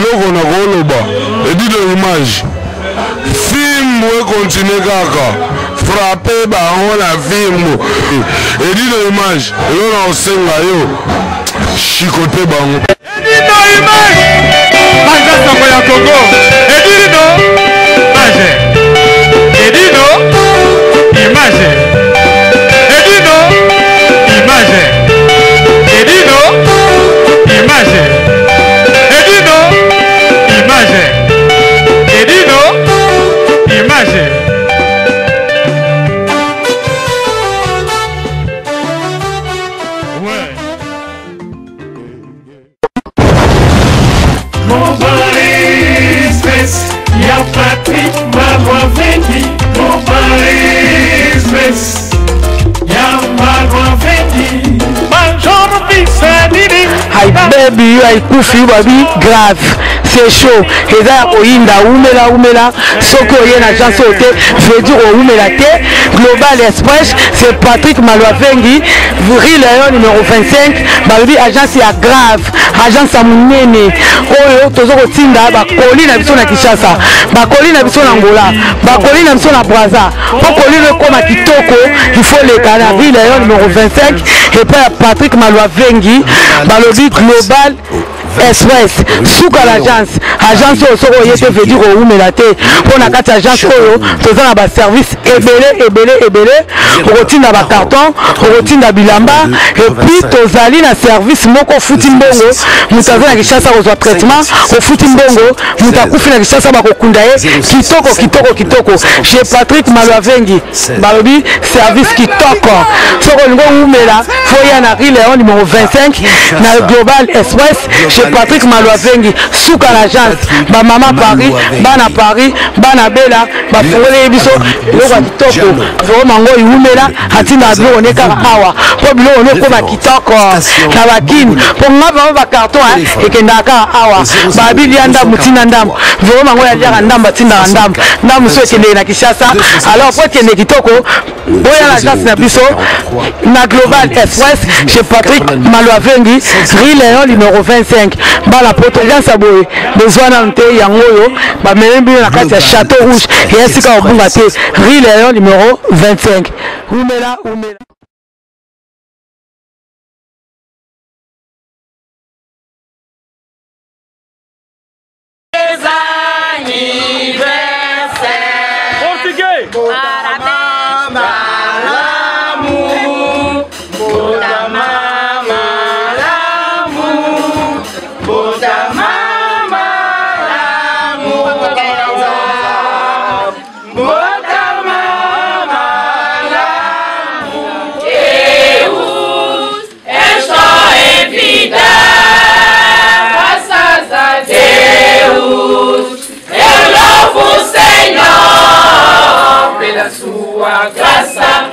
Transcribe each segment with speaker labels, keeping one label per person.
Speaker 1: eloko na koloba edito image film we continue kaka frappe bango na film edito image eloko na osenga yo chicote bango
Speaker 2: edito image Manja Sango ya Congo edito image edito image edito image edito image edito image edito image
Speaker 3: Ay baby, ay kufi babi grave. C'est chaud. Et là, umela. Soko yen agence hotel, veut dire umela te. Global Express, c'est Patrick Malwavengi. Vril Lion numéro 25. Babi agence ya grave. Agence à Mounene. Oyo, tozo kotinda, bakoli na biso na Kinshasa. Bakoli na biso na Angola. Bakoli na biso na Brazza. Bakoli le koma kitoko. Il faut les canards. Vril Lion numéro 25. Et puis Patrick Malwavengi. Balobi Global Express. Souka l'agence. Agence au soro yete veut dire au melate. Pour na kati agence oyo, toza na ba service ebele. Routine ba carton, routine da bilamba et puis tozali na service moko futi mbongo. Mutaza na Kinshasa kozwa traitement, au futi mbongo, mutakufi na Kinshasa ba kokunda ye. Kitoko. Chez Patrick Malwavengi. Balobi service kitoko. Soko ngo umela, foya na Rileon numéro 25 na Global Express. Chez Patrick Malwavengi, souka l'agence, ba maman Paris, bana Paris, bana Bella, ba fongole biso, loka kitoko, vraiment ngo yumela, hatina bilo oneka awa, po bilo oneko ba kitoko, na bakini, po ngaba ba carton et kendaka awa, ba bili anda mutina ndam, vraiment ngo ya dia ndam batinda ndam so kende na Kinshasa, alors po kende kitoko, boya l'agence na biso, na Global Express, chez Patrick Malwavengi, Rileon numéro 25. Bala potence aboye besoin na nte yangoyo ba melembi na kati ya Château Rouge et ainsi ka obunga te Rileon numéro 25 umela
Speaker 4: sua graça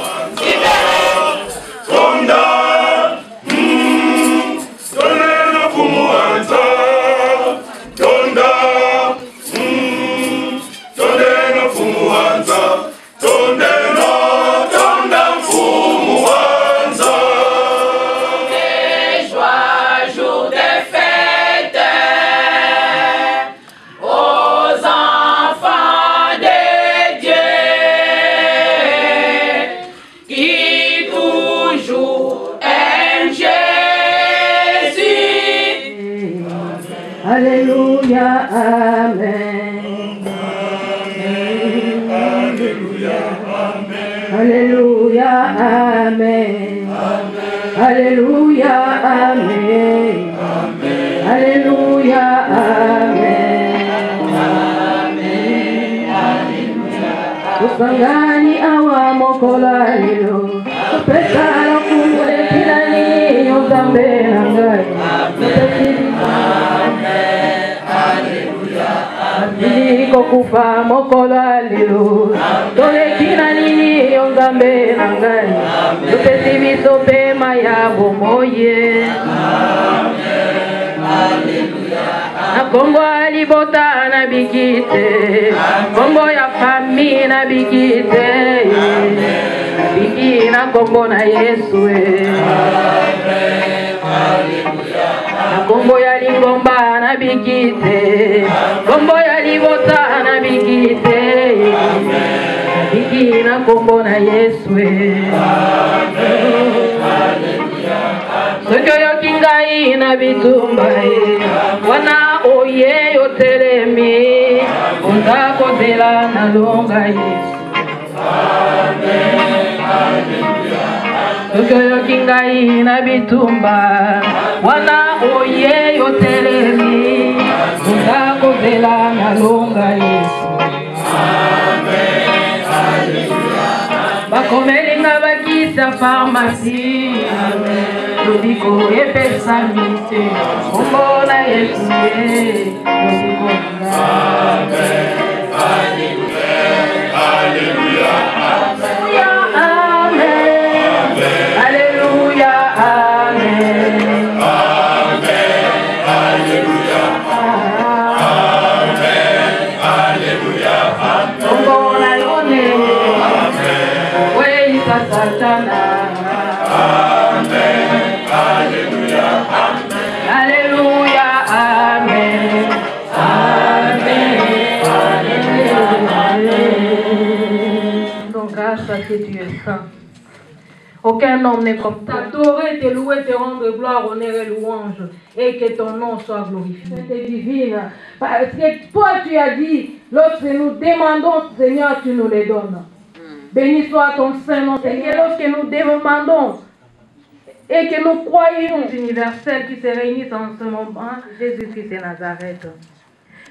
Speaker 5: Alléluia, Amen. Alléluia, Amen. Alléluia, Amen. Alléluia, Amen. Usangani awa mokola lilo pesala kumwe kilani yozambe nangai. Niko kufa mokola lilo tole kina nini yongambe nangai tupesi biso pema ya bomoye. Na Kongo alibota na bikite Kongo ya fami na bikite biki na Kongo na Yesu. Kombo ya lingomba na bikite, kombo ya libota na bikite, biki na kombo na Yesu. Soki oyoki ngai na bitumba wana oye yotelemi oza kozela na longa Yesu. Soki oyoki ngai na bitumba wana oye yotelemi oza kozela na longa Yesu. Bakomelinga bakisa pharmacie lobiko epesami te kombo na Yesu lobiko que tu es saint. Aucun homme n'est comme toi. T'adorer, te louer, te rendre gloire, honneur et louange, et que ton nom soit glorifié. C'est divine. Parce que toi, tu as dit, lorsque nous demandons, Seigneur, tu nous les donnes. Béni soit ton Saint-Nom, Seigneur. Et que lorsque nous demandons, et que nous croyons universel qui se réunissent en ce moment, Jésus-Christ de Nazareth.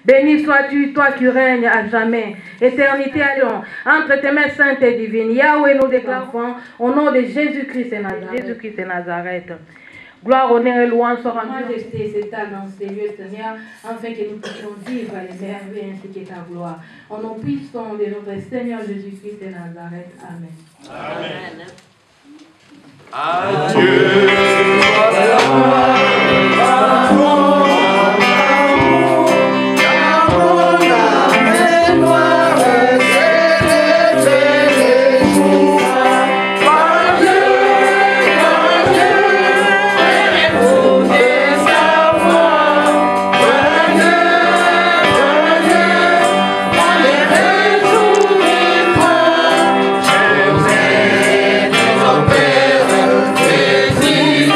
Speaker 5: Béni sois-tu, toi qui règnes à jamais, éternité à Lyon, entre tes mains saintes et divines. Yahweh, nous déclarons au nom de Jésus-Christ de Nazareth. Jésus-Christ de Nazareth. Gloire, honneur et louange soient rendues. Majesté s'étale dans ces lieux, Seigneur, afin que nous puissions vivre les merveilles ainsi que ta gloire. Au nom puissant de notre Seigneur Jésus-Christ de Nazareth. Amen. Amen.
Speaker 6: Adieu.
Speaker 4: Jésus.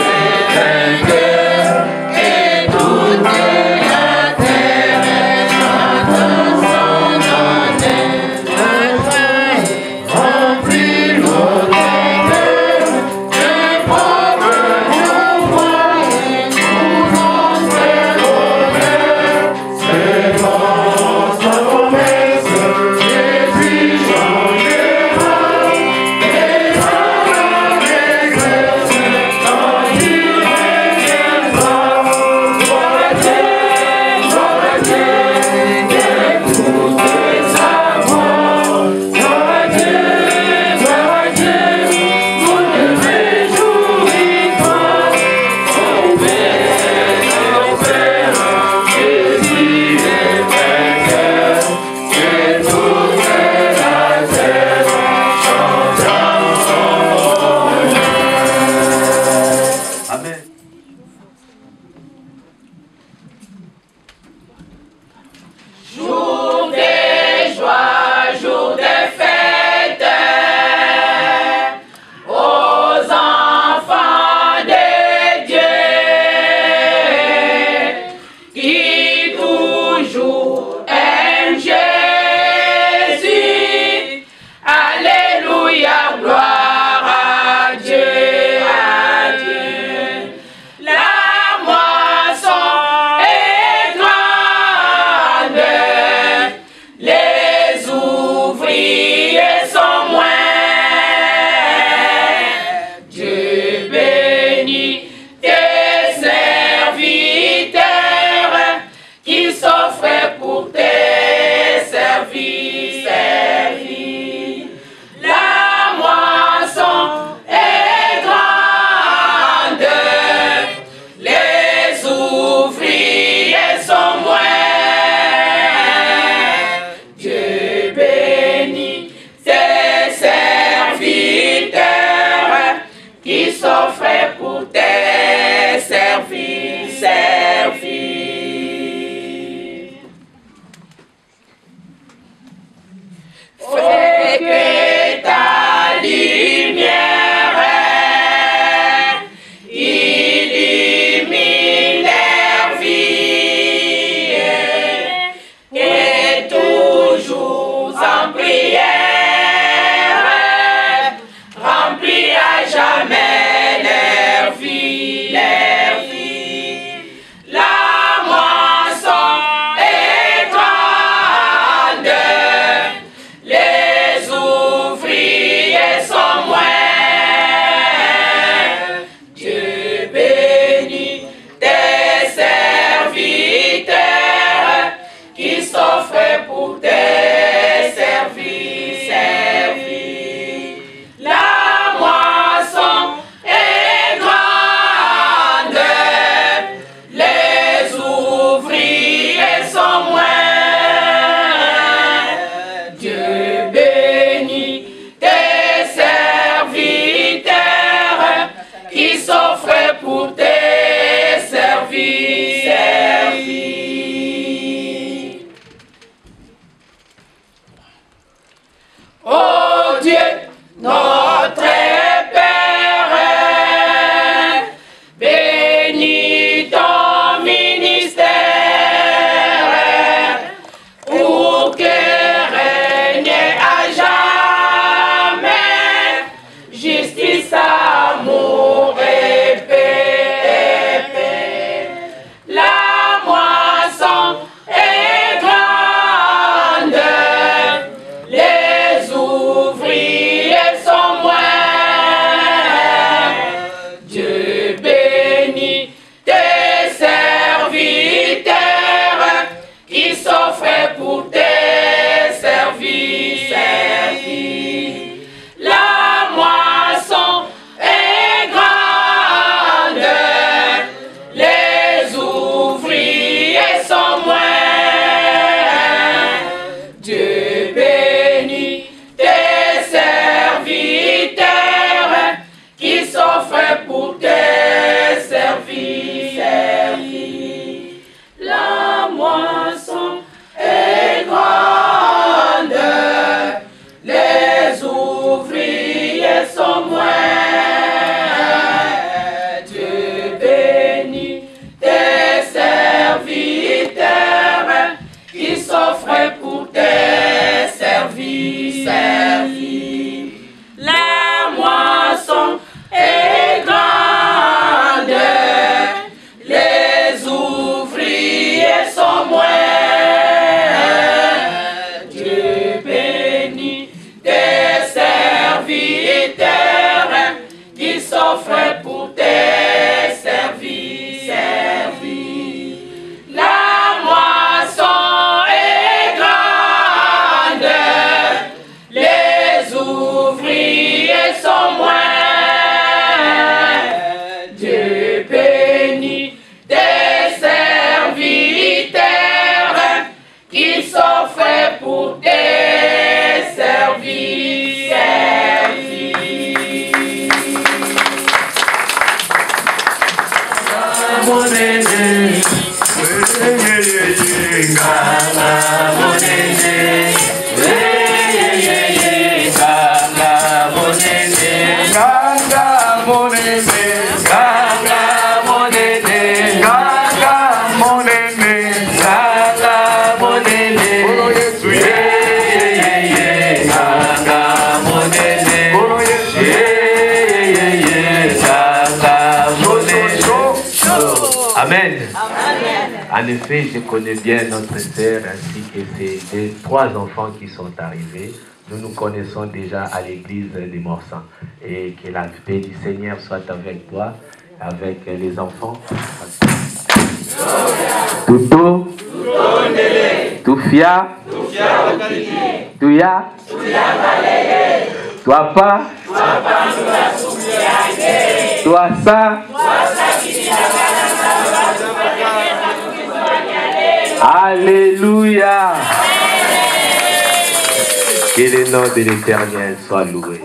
Speaker 4: pour tes services servis. Mon aîné,
Speaker 6: Amen. En effet, je connais bien notre sœur ainsi que ses 3 enfants qui sont arrivés. Nous nous connaissons déjà à l'église des Morsans. Et que la paix du Seigneur soit avec toi, avec les enfants. Toutou, Toufia, Touya, toi pas, toi ça. Alléluia. Que le nom de l'Éternel soit loué.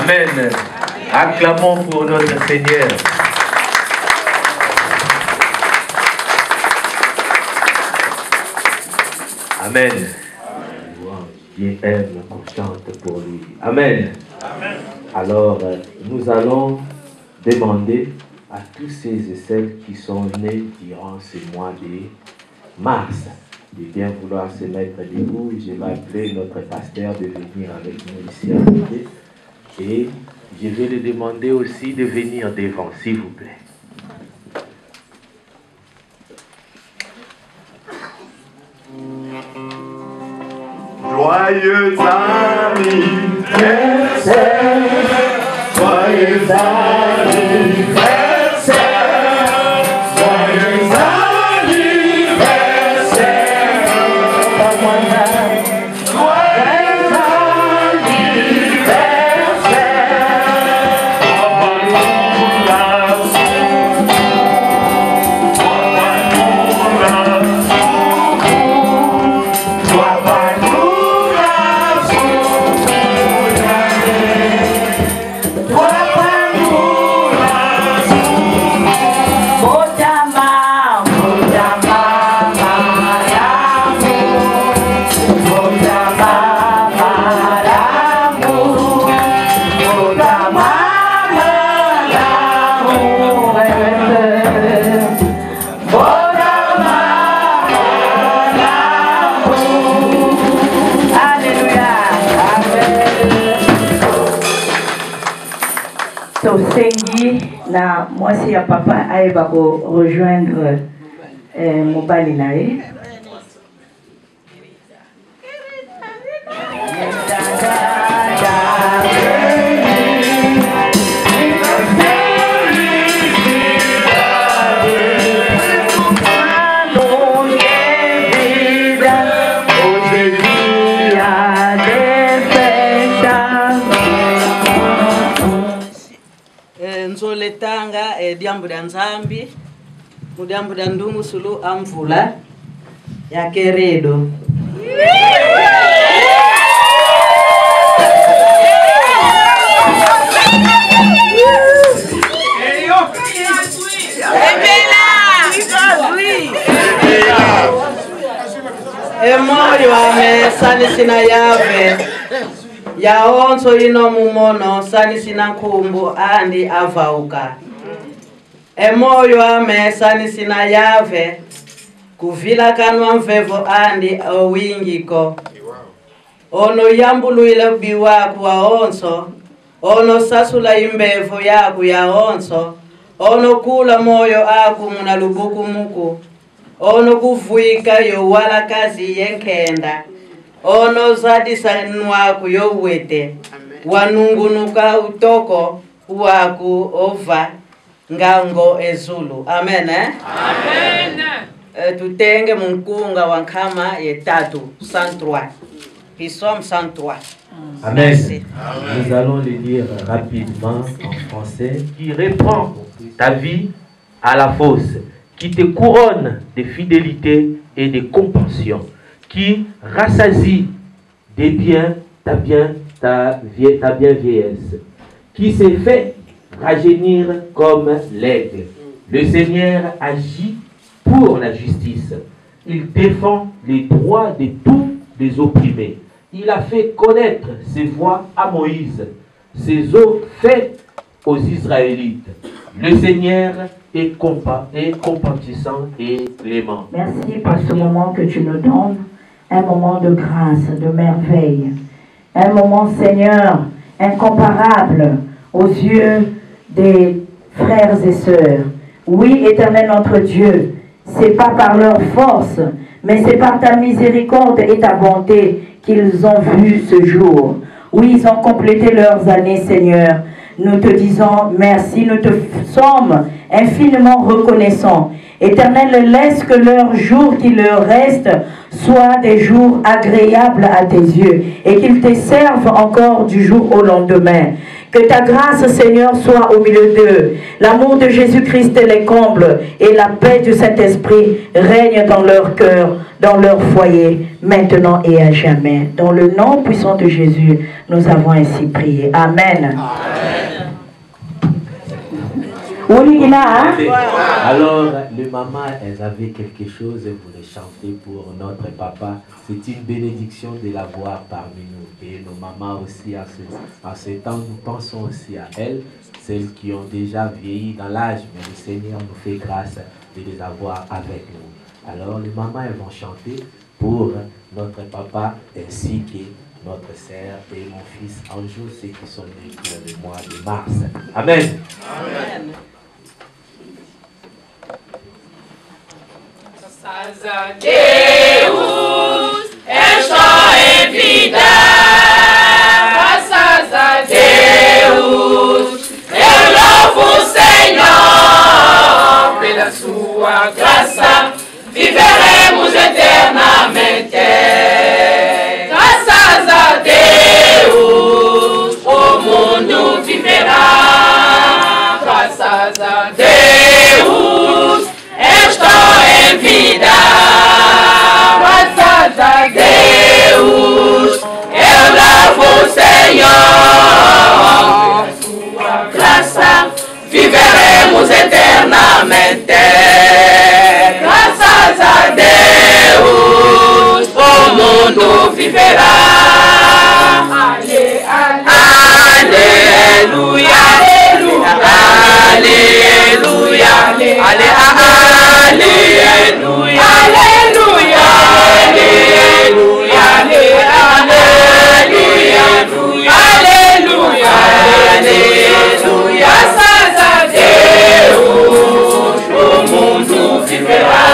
Speaker 6: Amen. Acclamons pour notre Seigneur. Amen. Dieu aime qu'on chante pour lui. Amen. Amen. Alors, nous allons demander à tous ces et celles qui sont nés durant ce mois de mars de bien vouloir se mettre debout. Je vais appeler notre pasteur de venir avec nous ici à côté. Et je vais lui demander aussi de venir devant, s'il vous plaît.
Speaker 7: Joyeux anniversaire, joyeux anniversaire, joyeux anniversaire, joyeux
Speaker 8: na mwasi ya papa ayeba ko rejoindre mobali na ye.
Speaker 9: Nzoletanga diambu da nzambi mudiambu da ndungu sulu amvula ya keredo emoyo ame sani sina yave ya onso ino mumono sani sina nkumbu andi avauka emoyo ame sani sina yave kuvila kanwa mvevo andi owingiko ono yambuluile biwaku wa onso ono sasula imbevo yaku ya onso ono kula moyo aku muna lubuku muku ono kuvuika yo wala kazi yenkenda ono zadisa nwaku yo wete wanungunuka utoko waku ova ngango ezulu amen amen tutenge munkunga wankama yetatu 103 Psalm 103
Speaker 6: amen. Nous allons le dire rapidement en français qui reprend ta vie à la fosse, qui te couronne de fidélité et de compassion, qui rassasie des biens ta bien vieillesse, qui s'est fait rajeunir comme l'aigle. Le Seigneur agit pour la justice. Il défend les droits de tous les opprimés. Il a fait connaître ses voies à Moïse, ses eaux faites aux Israélites. Le Seigneur est compatissant et clément.
Speaker 8: Merci pour ce moment que tu nous donnes, un moment de grâce, de merveille, un moment, Seigneur, incomparable aux yeux des frères et sœurs. Oui, Éternel notre Dieu, c'est pas par leur force, mais c'est par ta miséricorde et ta bonté qu'ils ont vu ce jour. Oui, ils ont complété leurs années, Seigneur. Nous te disons merci, nous te sommes infiniment reconnaissants. Éternel, laisse que leurs jours qui leur restent soient des jours agréables à tes yeux et qu'ils te servent encore du jour au lendemain. Que ta grâce, Seigneur, soit au milieu d'eux. L'amour de Jésus-Christ les comble et la paix du Saint-Esprit règne dans leur cœur, dans leur foyer, maintenant et à jamais. Dans le nom puissant de Jésus, nous avons ainsi prié. Amen. Amen.
Speaker 6: Alors, les mamans, elles avaient quelque chose, elles voulaient chanter pour notre papa. C'est une bénédiction de l'avoir parmi nous. Et nos mamans aussi, en ce temps, nous pensons aussi à elles, celles qui ont déjà vieilli dans l'âge, mais le Seigneur nous fait grâce de les avoir avec nous. Alors, les mamans, elles vont chanter pour notre papa ainsi que notre sœur et mon fils Anjou, ceux qui sont nés pour le mois de mars. Amen. Amen.
Speaker 4: Graças a Deus, esta é vida. Graças a Deus, eu louvo o Senhor. Pela sua graça, viveremos eternamente. Graças a Deus, o mundo viverá. Graças a Deus, estou em vida. Graças a Deus, eu louvo o Senhor. Pela sua graça, viveremos eternamente. Graças a Deus, o mundo viverá. Aleluia, aleluia, aleluia, aleluia, aleluia, aleluia, aleluia, aleluia. Graças a Deus, o mundo viverá.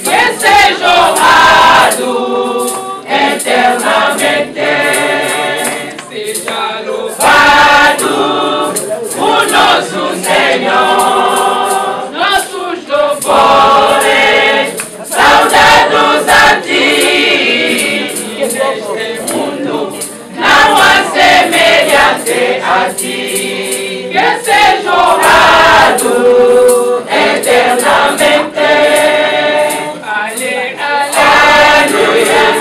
Speaker 4: Que seja honrado eternamente, seja louvado o nosso Senhor, nossos louvores, saudados a ti. Neste mundo não há semelhante a ti, que seja honrado eternamente. Aleluia.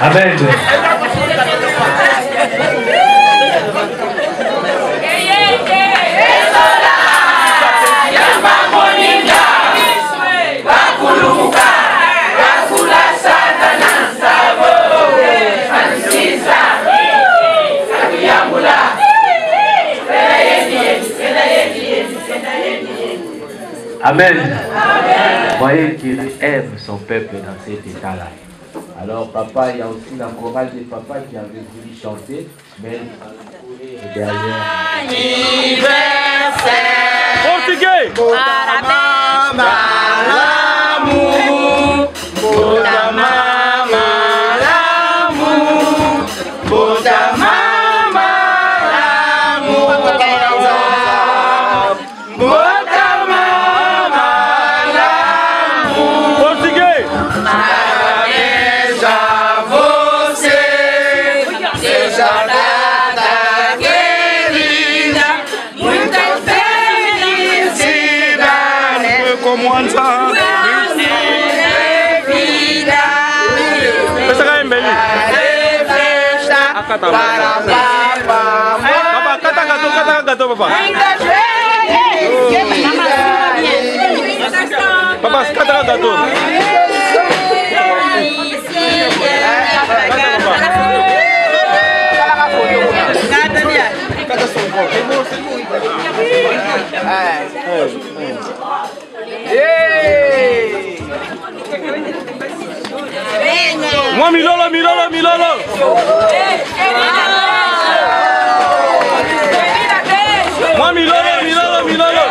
Speaker 6: Amen. Amen. Vous voyez qu'il aime son peuple dans cet état-là. Alors papa, il y a aussi la chorale des papas qui avait voulu chanter, mais derrière.
Speaker 2: Anniversaire. Portugais. Papa, kata gato, papa. Papa, kata gato. Moi, Milolo. Moi, Milolo.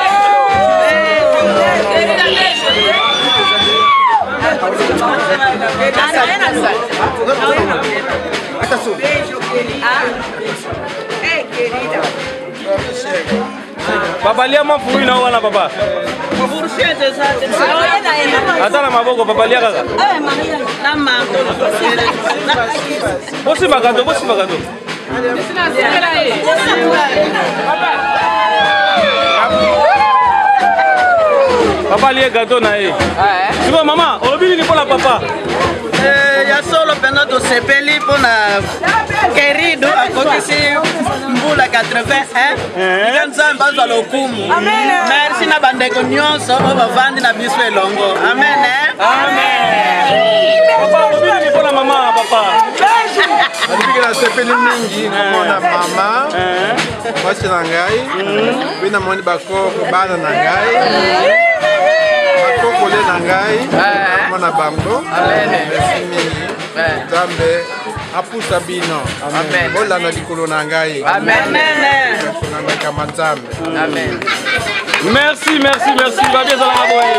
Speaker 2: Papa, lia ma fui na wana papa. Atala maboko papa lia kaka. Bosi bagato. Papa lia gato na e. Sibo mama, obili ni pola papa.
Speaker 9: Ya solo pena do sepeli pona querido akotisi mbula 81 ikanza mbazo lokumu. Merci na bandeko nyonso bavandi na biso elongo. Amen.
Speaker 2: Papa obili ni pola mama papa.
Speaker 10: Alipika na sepeli mingi komona mama. Basi na ngai. Bina moni bakoko bana na ngai. Bakoko le na ngai. Mona bango. Amen. Zambe apusa bino. Amen. Bola na likolo na ngai.
Speaker 9: Amen.
Speaker 10: Amen.
Speaker 2: Merci. Va bien dans la boye.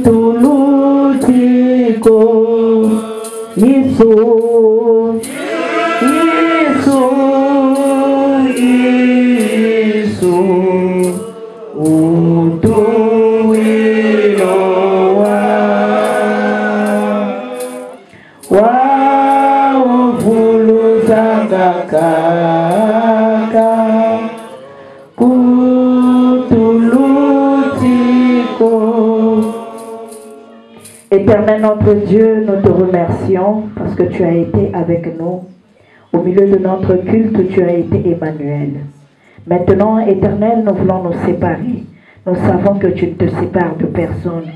Speaker 8: Kutulutiko Isu Isu Isu Utuilowa Waufuluzangaka
Speaker 11: Éternel notre Dieu, nous te remercions parce que tu as été avec nous. Au milieu de notre culte, tu as été Emmanuel. Maintenant, Éternel, nous voulons nous séparer. Nous savons que tu ne te sépares de personne.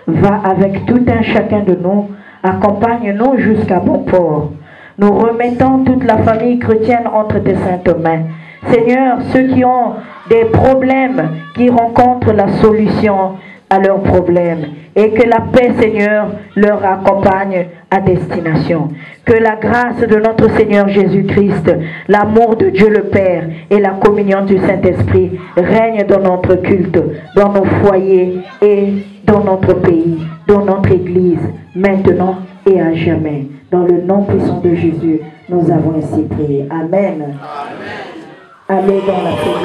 Speaker 11: Va avec tout un chacun de nous, accompagne-nous jusqu'à bon port. Nous remettons toute la famille chrétienne entre tes saintes mains. Seigneur, ceux qui ont des problèmes, qui rencontrent la solution à leurs problèmes, et que la paix, Seigneur, leur accompagne à destination. Que la grâce de notre Seigneur Jésus-Christ, l'amour de Dieu le Père et la communion du Saint-Esprit règnent dans notre culte, dans nos foyers et dans notre pays, dans notre Église, maintenant et à jamais. Dans le nom puissant de Jésus, nous avons ainsi prié. Amen. Allez dans la prière.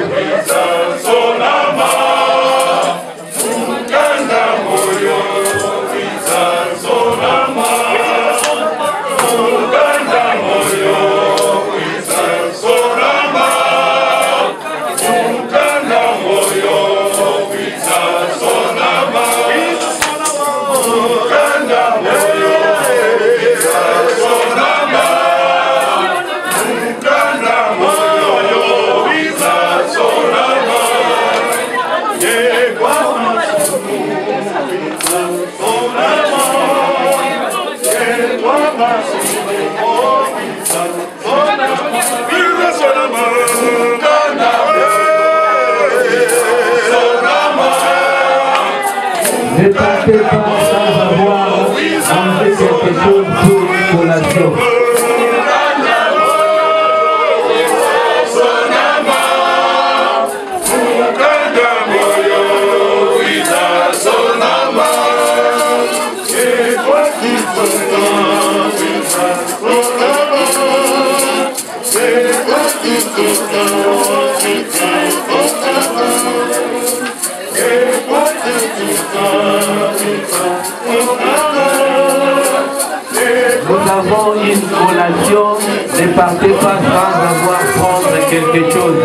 Speaker 12: Ne partez pas sans avoir mangé quelque chose pour collation.
Speaker 6: Nous avons une relation, ne partez pas sans avoir prendre quelque chose.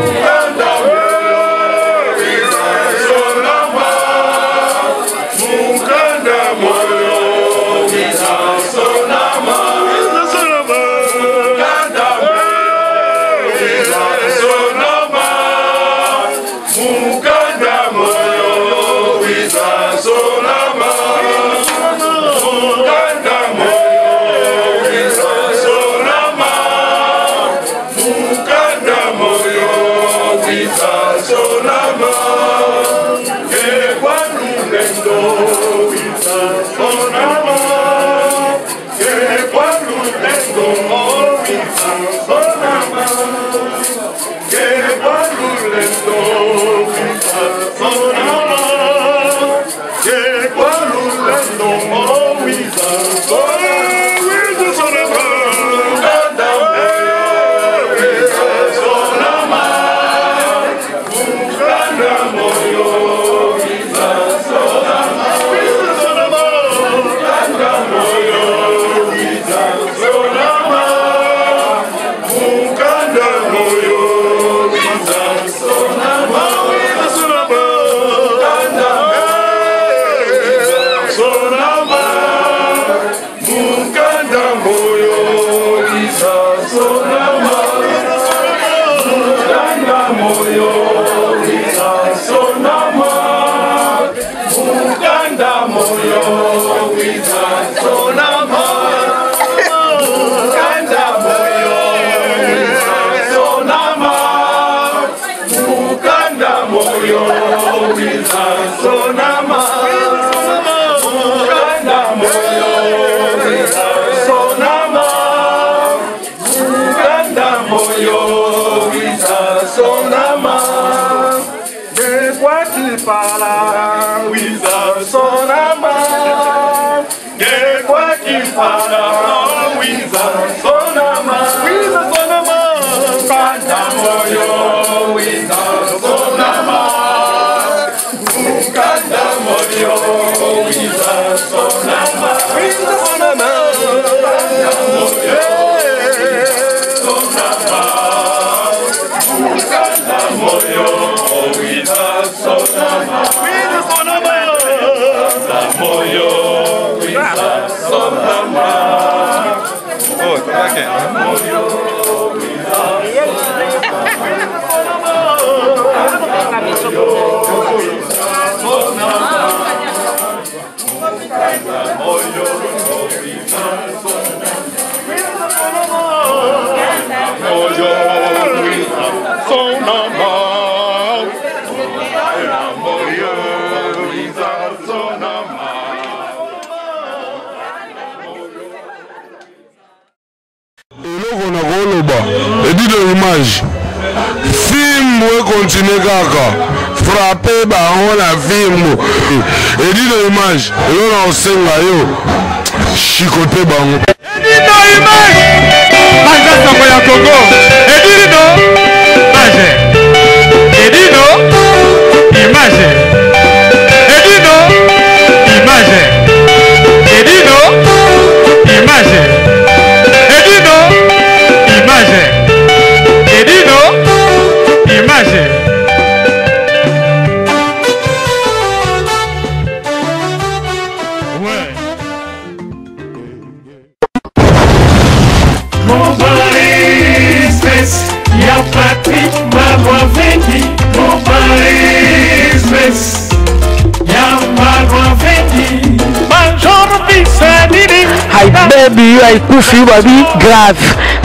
Speaker 7: De quoi tu parles, oui, ça sonne à
Speaker 1: Film continue kaka frapper bango na film et dit de image et on senga yo chicoter bango
Speaker 13: et dit no image manja sango ya Congo et dit no image et dit no image et dit no image et dit no image et dit no image et dit no image. Ouais.
Speaker 7: Mon Paris Express, y'a Patrick Marois Vendi. Mon Paris Express, y'a Marois Vendi. Major Bissadini.
Speaker 3: Hi baby, I kufi babi grave.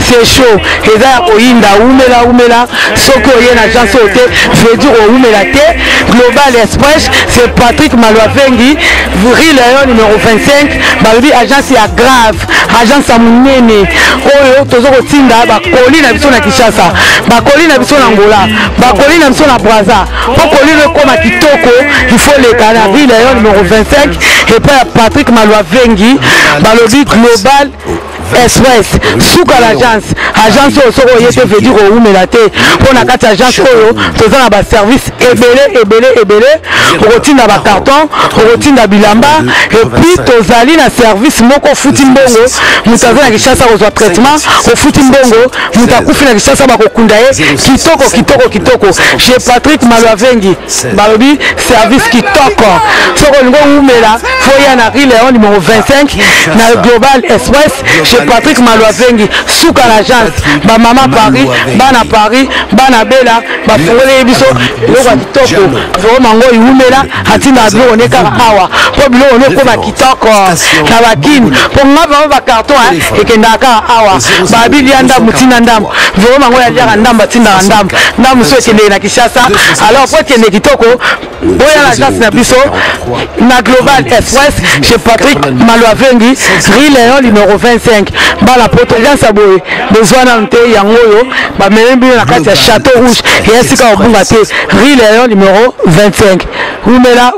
Speaker 3: C'est chaud. Et là, Oinda, Oumela, Soko Yen, agence hôtel, veut dire Oumela T, Global Express, c'est Patrick Malouavengi, Vril Léon numéro 25, Babi, agence à grave, agence à Mounene, Oyo, Tozo Tinda, Bakoli Nabison à Kishasa, Bakoli Nabison à Angola, Bakoli Nabison à Braza, Bakoli le comme à Kitoko, il faut les canards, Vril Léon numéro 25, et puis Patrick Malouavengi, Balobi Global Express, Souka l'agence, agence au Soro Yete veut dire au Oumelate, pour la carte agence Oyo, tout ça dans service ébélé, routine dans le carton, routine dans Bilamba, et puis tozali na service moko futimbongo, mutaza na kishasa au traitement, au futimbongo, mutakufi na kishasa bakokundaye, kitoko, chez Patrick Malouavengi, Balobi, service kitoko, Soro Ngo Oumela, Foya na Léon numéro 25, na Global Express, chez Patrick Malouavengi, Souka l'agence, ba maman Paris, bana Bella, ba fongole biso, loka kitoko, vraiment ngo Oumela, hatina bilo on est kaka awa, po bilo on est comme kitoko, na bakini, po ngaba ba carton et kendaka awa, ba bilianda mutina ndam, vraiment ngo ya dia ndam batinda ndam so kende na Kishasa, alors po kende kitoko, boya l'agence na biso, na Global Express, chez Patrick Malouavengi, Léon numéro 25. Bala potence aboye besoin na nte yangoyo ba melembi na kati ya Château Rouge et ainsi ka obunga te Léon numéro 25. Oumela